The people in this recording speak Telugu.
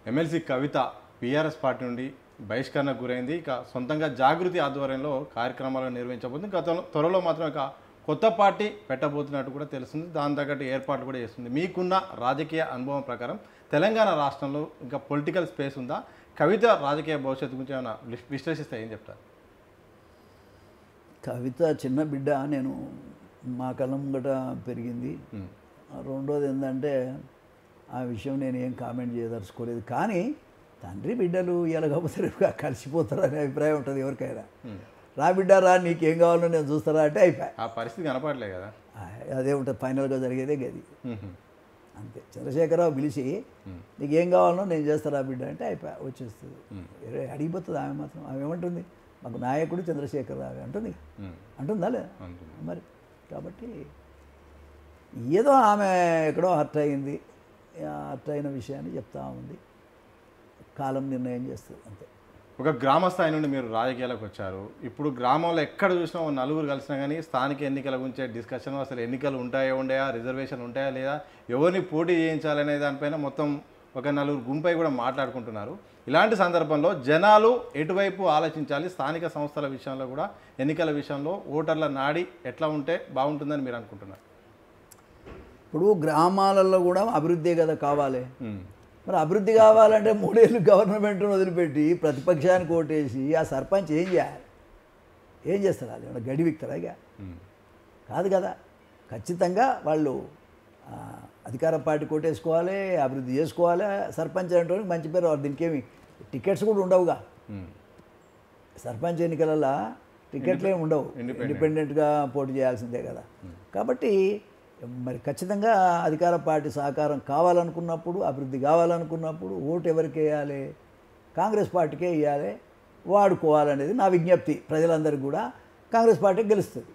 ఎమ్మెల్సీ కవిత బీఆర్ఎస్ పార్టీ నుండి బహిష్కరణకు గురైంది. ఇక సొంతంగా జాగృతి ఆధ్వర్యంలో కార్యక్రమాలను నిర్వహించబోతుంది. త్వరలో మాత్రం ఇక కొత్త పార్టీ పెట్టబోతున్నట్టు కూడా తెలుస్తుంది. దాని తగ్గట్టు ఏర్పాట్లు కూడా చేస్తుంది. మీకున్న రాజకీయ అనుభవం ప్రకారం తెలంగాణ రాష్ట్రంలో ఇంకా పొలిటికల్ స్పేస్ ఉందా? కవిత రాజకీయ భవిష్యత్తు గురించి ఏమైనా విశ్లేషిస్తే ఏం చెప్తారు? కవిత చిన్న బిడ్డ, నేను మా కళ్ళ ముంగట పెరిగింది. రెండోది ఏంటంటే ఆ విషయం నేను ఏం కామెంట్ చేయదలుచుకోలేదు. కానీ తండ్రి బిడ్డలు ఎలాగపోతే రేపు కలిసిపోతారు అనే అభిప్రాయం ఉంటుంది ఎవరికైనా. రా బిడ్డ రా, నీకేం కావాలో నేను చూస్తారా అంటే అయిపోయి ఆ పరిస్థితి కనపడలే కదా. అదే ఉంటుంది, ఫైనల్గా జరిగేదే గది అంతే. చంద్రశేఖరరావు పిలిచి నీకేం కావాలనో నేను చేస్తారా బిడ్డ అంటే అయిపోయి వచ్చేస్తుంది. అడిగిపోతుంది ఆమె మాత్రం. ఆమె ఏమంటుంది, మాకు నాయకుడు చంద్రశేఖరరావు అంటుంది. అంటుందా లేదా మరి? కాబట్టి ఏదో ఆమె ఎక్కడో హర్ట్ అయింది. హర్ట్ అయిన విషయాన్ని చెప్తా ఉంది. కాలం నిర్ణయం చేస్తుంది అంతే. ఒక గ్రామ స్థాయి నుండి మీరు రాజకీయాలకు వచ్చారు. ఇప్పుడు గ్రామంలో ఎక్కడ చూసినా నలుగురు కలిసినా కానీ స్థానిక ఎన్నికల గురించే డిస్కషన్, అసలు ఎన్నికలు ఉంటాయా, రిజర్వేషన్ ఉంటాయా లేదా, ఎవరిని పోటీ చేయించాలనే దానిపైన మొత్తం ఒక నలుగురు గుంపై కూడా మాట్లాడుకుంటున్నారు. ఇలాంటి సందర్భంలో జనాలు ఎటువైపు ఆలోచించాలి? స్థానిక సంస్థల విషయంలో కూడా, ఎన్నికల విషయంలో ఓటర్ల నాడి ఎట్లా ఉంటే బాగుంటుందని మీరు అనుకుంటున్నారు? ఇప్పుడు గ్రామాలలో కూడా అభివృద్ధి కదా కావాలి. మరి అభివృద్ధి కావాలంటే 3 ఏళ్ళు గవర్నమెంట్ను వదిలిపెట్టి ప్రతిపక్షానికి ఓటేసి ఆ సర్పంచ్ ఏం చేయాలి? ఏం చేస్తారు? అది ఏమన్నా గడి విక్తారా? ఇక కాదు కదా. ఖచ్చితంగా వాళ్ళు అధికార పార్టీ కోటేసుకోవాలి, అభివృద్ధి చేసుకోవాలి. సర్పంచ్ అంటే మంచి పేరు. దీనికి ఏమి టికెట్స్ కూడా ఉండవుగా. సర్పంచ్ ఎన్నికలలో టికెట్లే ఉండవు, ఇండిపెండెంట్గా పోటీ చేయాల్సిందే కదా. కాబట్టి మరి ఖచ్చితంగా అధికార పార్టీ సహకారం కావాలనుకున్నప్పుడు, అభివృద్ధి కావాలనుకున్నప్పుడు ఓటు ఎవరికి వేయాలి? కాంగ్రెస్ పార్టీకే వేయాలి, వాడుకోవాలనేది నా విజ్ఞప్తి. ప్రజలందరికీ కూడా కాంగ్రెస్ పార్టీ గెలుస్తుంది.